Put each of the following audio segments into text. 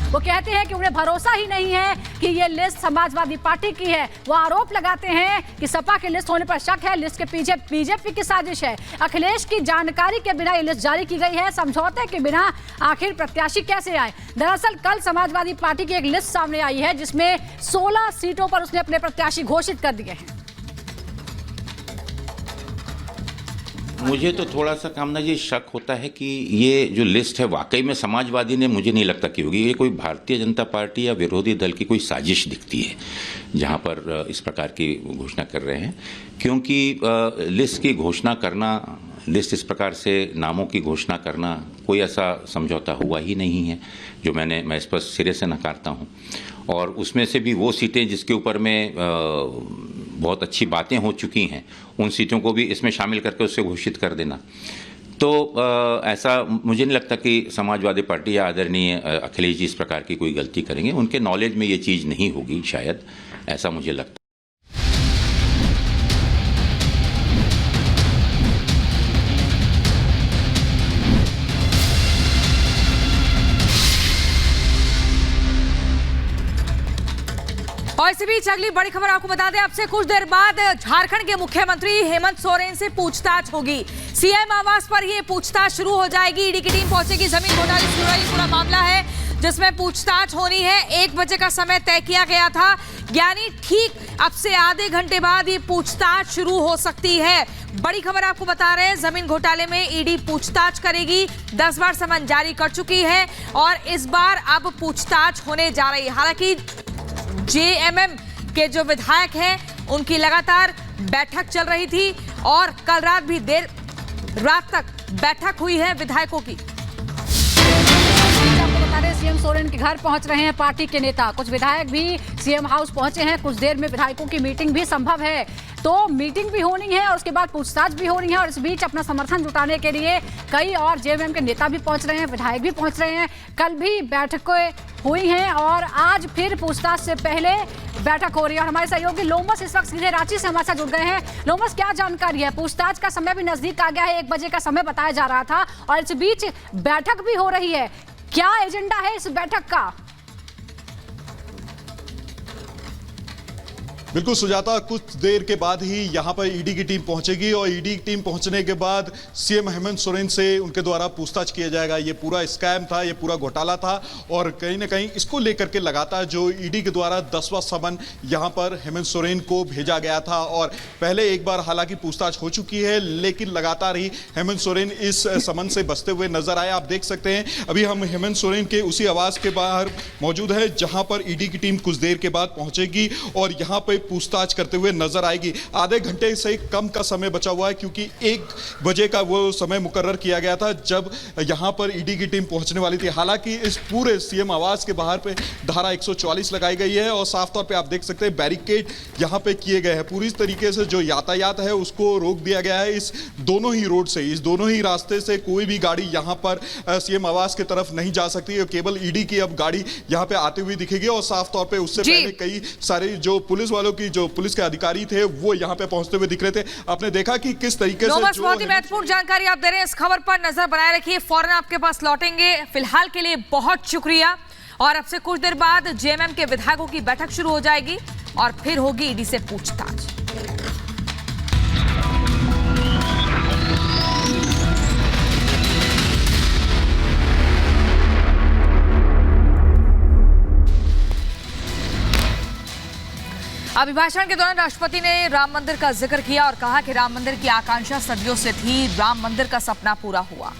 वो कहते हैं कि उन्हें भरोसा ही नहीं है कि ये लिस्ट समाजवादी पार्टी की है। वो आरोप लगाते हैं कि सपा की लिस्ट होने पर शक है, लिस्ट के पीछे बीजेपी की साजिश है। अखिलेश की जानकारी के बिना ये लिस्ट जारी की गई है, समझौते के बिना आखिर प्रत्याशी कैसे आए। दरअसल कल समाजवादी पार्टी की एक लिस्ट सामने आई है जिसमें 16 सीटों पर उसने अपने प्रत्याशी घोषित कर दिए हैं। मुझे तो थोड़ा सा कामना जी शक होता है कि ये जो लिस्ट है वाकई में समाजवादी ने, मुझे नहीं लगता कि होगी। ये कोई भारतीय जनता पार्टी या विरोधी दल की कोई साजिश दिखती है जहां पर इस प्रकार की घोषणा कर रहे हैं, क्योंकि लिस्ट की घोषणा करना, लिस्ट इस प्रकार से नामों की घोषणा करना, कोई ऐसा समझौता हुआ ही नहीं है, जो मैं इस पर सिरे से नकारता हूं। और उसमें से भी वो सीटें जिसके ऊपर में बहुत अच्छी बातें हो चुकी हैं, उन सीटों को भी इसमें शामिल करके उससे घोषित कर देना, तो ऐसा मुझे नहीं लगता कि समाजवादी पार्टी या आदरणीय अखिलेश जी इस प्रकार की कोई गलती करेंगे। उनके नॉलेज में ये चीज़ नहीं होगी शायद, ऐसा मुझे लगता है। और इसी बीच अगली बड़ी खबर आपको बता दें, अब से कुछ देर बाद झारखंड के मुख्यमंत्री हेमंत सोरेन से पूछताछ होगी। सीएम आवास पर ये पूछताछ शुरू हो जाएगी। ईडी की टीम पहुंचेगी। जमीन घोटाले से जुड़ा ये पूरा मामला है जिसमें पूछताछ होनी है। 1 बजे का समय तय किया गया था, यानी ठीक अब से आधे घंटे बाद ये पूछताछ शुरू हो सकती है। बड़ी खबर आपको बता रहे हैं, जमीन घोटाले में ईडी पूछताछ करेगी। 10 बार समन जारी कर चुकी है और इस बार अब पूछताछ होने जा रही है। हालांकि जेएमएम के जो विधायक हैं उनकी लगातार बैठक चल रही थी और कल रात भी देर रात तक बैठक हुई है विधायकों की। आपको बता दें, सीएम सोरेन के घर पहुंच रहे हैं पार्टी के नेता। कुछ विधायक भी सीएम हाउस पहुंचे हैं। कुछ देर में विधायकों की मीटिंग भी संभव है, तो मीटिंग भी होनी है और उसके बाद पूछताछ भी होनी है। और इस बीच अपना समर्थन जुटाने के लिए कई और जेएमएम के नेता भी पहुंच रहे हैं, विधायक भी पहुंच रहे हैं। कल भी बैठकें हुई हैं और आज फिर पूछताछ से पहले बैठक हो रही है। और हमारे सहयोगी लोमस इस वक्त सीधे रांची से हमारे साथ जुड़ गए हैं। लोमस, क्या जानकारी है? पूछताछ का समय भी नजदीक आ गया है, 1 बजे का समय बताया जा रहा था और इस बीच बैठक भी हो रही है। क्या एजेंडा है इस बैठक का? बिल्कुल सुजाता, कुछ देर के बाद ही यहां पर ईडी की टीम पहुंचेगी और ईडी की टीम पहुंचने के बाद सीएम हेमंत सोरेन से उनके द्वारा पूछताछ किया जाएगा। ये पूरा स्कैम था, ये पूरा घोटाला था और कहीं ना कहीं इसको लेकर के लगातार जो ईडी के द्वारा 10वां समन यहां पर हेमंत सोरेन को भेजा गया था। और पहले एक बार हालांकि पूछताछ हो चुकी है, लेकिन लगातार ही हेमंत सोरेन इस समन से बचते हुए नजर आए। आप देख सकते हैं अभी हम हेमंत सोरेन के उसी आवास के बाहर मौजूद है जहां पर ईडी की टीम कुछ देर के बाद पहुंचेगी और यहां पर पूछताछ करते हुए नजर आएगी। आधे घंटे से कम का समय बचा हुआ है क्योंकि 1 बजे का वो समय मुकर्रर किया गया था जब यहां पर ईडी की टीम पहुंचने वाली थी। हालांकि इस पूरे सीएम आवास के बाहर पे धारा 144 लगाई गई है और साफ तौर पे आप देख सकते हैं बैरिकेड यहां पे किए गए हैं। पूरी तरीके से जो यातायात है उसको रोक दिया गया है। इस दोनों ही रोड से, इस दोनों ही रास्ते से कोई भी गाड़ी यहां पर सीएम आवास की तरफ नहीं जा सकती है। केवल ईडी की अब गाड़ी यहां पे आती हुई दिखेगी और साफ तौर पे उससे पहले कई सारे जो पुलिस वालों की, जो पुलिस के अधिकारी थे वो यहां पे पहुंचते हुए दिख रहे थे। आपने देखा कि किस तरीके से बहुत ही महत्वपूर्ण जानकारी आप दे रहे हैं। इस खबर पर नजर बनाए रखिए, फौरन आपके पास लौटेंगे। फिलहाल के लिए बहुत शुक्रिया। और अब से कुछ देर बाद जेएमएम के विधायकों की बैठक शुरू हो जाएगी और फिर होगी ईडी से पूछताछ। अभिभाषण के दौरान राष्ट्रपति ने राम मंदिर का जिक्र किया और कहा कि राम मंदिर की आकांक्षा सदियों से थी, राम मंदिर का सपना पूरा हुआ।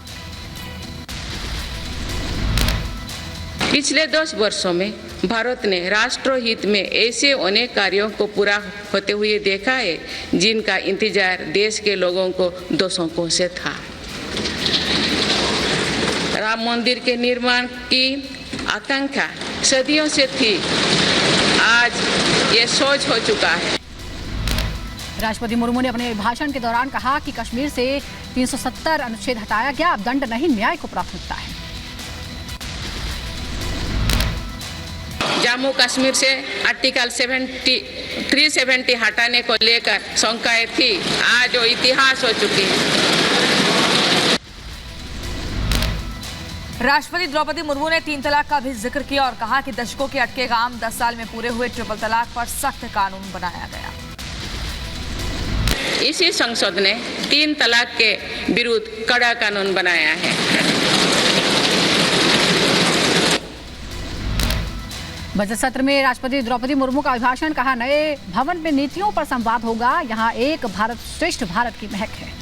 पिछले 10 वर्षों में भारत ने राष्ट्रहित में ऐसे अनेक कार्यों को पूरा होते हुए देखा है जिनका इंतजार देश के लोगों को दशकों से था। राम मंदिर के निर्माण की आकांक्षा सदियों से थी, आज ये सोच हो चुका है। राष्ट्रपति मुर्मू ने अपने भाषण के दौरान कहा कि कश्मीर से 370 अनुच्छेद हटाया गया, अब दंड नहीं न्याय को प्राथमिकता है। जम्मू कश्मीर से आर्टिकल 370 हटाने को लेकर शंकाएं थी, आज वो इतिहास हो चुकी है। राष्ट्रपति द्रौपदी मुर्मू ने 3 तलाक का भी जिक्र किया और कहा कि दशकों के अटके काम 10 साल में पूरे हुए ट्रिपल तलाक पर सख्त कानून बनाया गया। इसी संसद ने 3 तलाक के विरुद्ध कड़ा कानून बनाया है। बजट सत्र में राष्ट्रपति द्रौपदी मुर्मू का अभिभाषण, कहा नए भवन में नीतियों पर संवाद होगा, यहाँ एक भारत श्रेष्ठ भारत की महक है।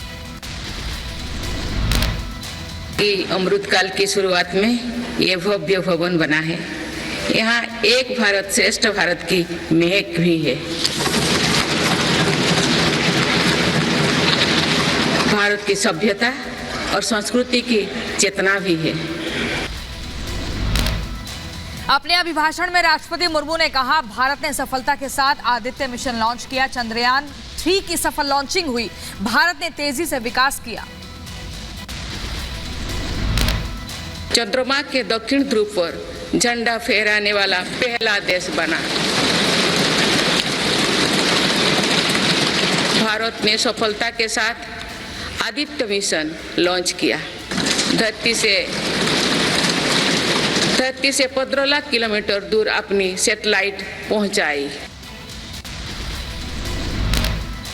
अमृतकाल की शुरुआत में ये भव्य भवन बना है, यहाँ एक भारत श्रेष्ठ भारत की महक भी है। भारत की सभ्यता और संस्कृति की चेतना भी है। अपने अभिभाषण में राष्ट्रपति मुर्मू ने कहा, भारत ने सफलता के साथ आदित्य मिशन लॉन्च किया, चंद्रयान 3 की सफल लॉन्चिंग हुई, भारत ने तेजी से विकास किया। चंद्रमा के दक्षिण ध्रुव पर झंडा फहराने वाला पहला देश बना। भारत ने सफलता के साथ आदित्य मिशन लॉन्च किया, धरती से 15 लाख किलोमीटर दूर अपनी सैटेलाइट पहुंचाई।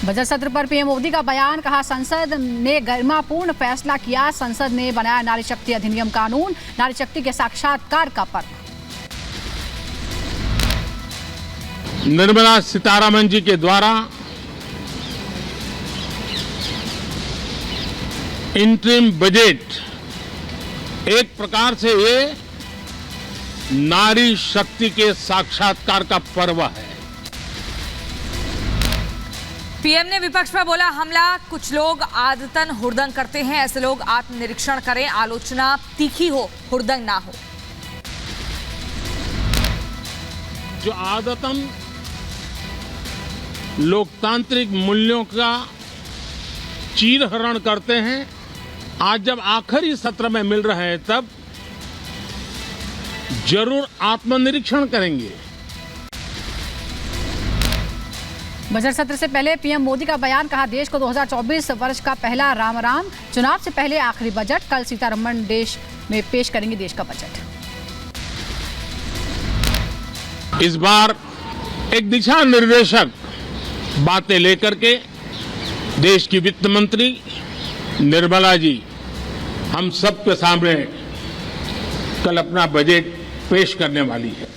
बजट सत्र पर पीएम मोदी का बयान, कहा संसद ने गरिमापूर्ण फैसला किया, संसद ने बनाया नारी शक्ति अधिनियम कानून, नारी शक्ति के साक्षात्कार का पर्व। निर्मला सीतारमण जी के द्वारा इंटरिम बजट एक प्रकार से ये नारी शक्ति के साक्षात्कार का पर्व है। पीएम ने विपक्ष पर बोला हमला, कुछ लोग आदतन हुड़दंग करते हैं, ऐसे लोग आत्मनिरीक्षण करें, आलोचना तीखी हो, हुड़दंग ना हो। जो आदतन लोकतांत्रिक मूल्यों का चीरहरण करते हैं, आज जब आखिरी सत्र में मिल रहे हैं तब जरूर आत्मनिरीक्षण करेंगे। बजट सत्र से पहले पीएम मोदी का बयान, कहा देश को 2024 वर्ष का पहला राम, चुनाव से पहले आखिरी बजट, कल सीतारमण देश में पेश करेंगे देश का बजट। इस बार एक दिशा निर्देशक बातें लेकर के देश की वित्त मंत्री निर्मला जी हम सबके सामने कल अपना बजट पेश करने वाली है।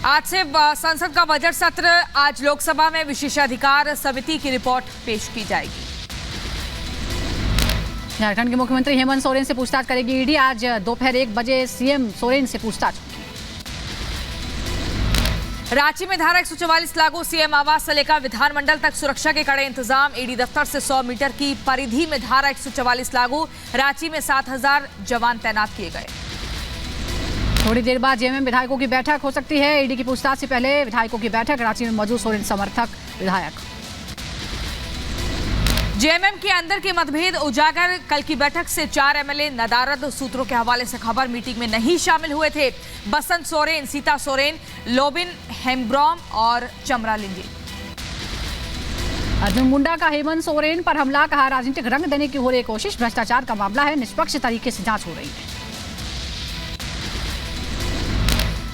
आज से संसद का बजट सत्र, आज लोकसभा में विशेषाधिकार समिति की रिपोर्ट पेश की जाएगी। झारखंड के मुख्यमंत्री हेमंत सोरेन से पूछताछ करेगी ईडी, आज दोपहर 1 बजे सीएम सोरेन से पूछताछ होगी। रांची में धारा 144 लागू, सीएम आवास से लेकर विधानमंडल तक सुरक्षा के कड़े इंतजाम, ईडी दफ्तर से 100 मीटर की परिधि में धारा 144 लागू, रांची में 7000 जवान तैनात किए गए। थोड़ी देर बाद जेएमएम विधायकों की बैठक हो सकती है, ईडी की पूछताछ से पहले विधायकों की बैठक, रांची में मौजूद सोरेन समर्थक विधायक। जेएमएम के अंदर के मतभेद उजागर, कल की बैठक से 4 एमएलए नदारद, सूत्रों के हवाले से खबर, मीटिंग में नहीं शामिल हुए थे बसंत सोरेन, सीता सोरेन, लोबिन हेम्ब्रॉम और चमरा लिंगे। अर्जुन मुंडा का हेमंत सोरेन पर हमला, कहा राजनीतिक रंग देने की हो रही कोशिश, भ्रष्टाचार का मामला है, निष्पक्ष तरीके से जांच हो रही है।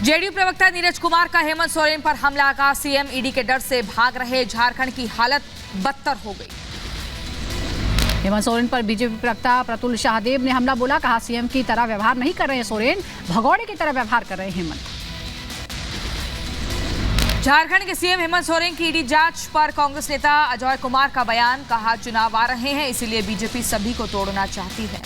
जेडीयू प्रवक्ता नीरज कुमार का हेमंत सोरेन पर हमला, का सीएम ईडी के डर से भाग रहे, झारखंड की हालत बदतर हो गई। हेमंत सोरेन पर बीजेपी प्रवक्ता प्रतुल शाहदेव ने हमला बोला, कहा सीएम की तरह व्यवहार नहीं कर रहे हैं सोरेन, भगौड़े की तरह व्यवहार कर रहे हैं हेमंत। झारखंड के सीएम हेमंत सोरेन की ईडी जांच पर कांग्रेस नेता अजय कुमार का बयान, कहा चुनाव आ रहे हैं इसीलिए बीजेपी सभी को तोड़ना चाहती है।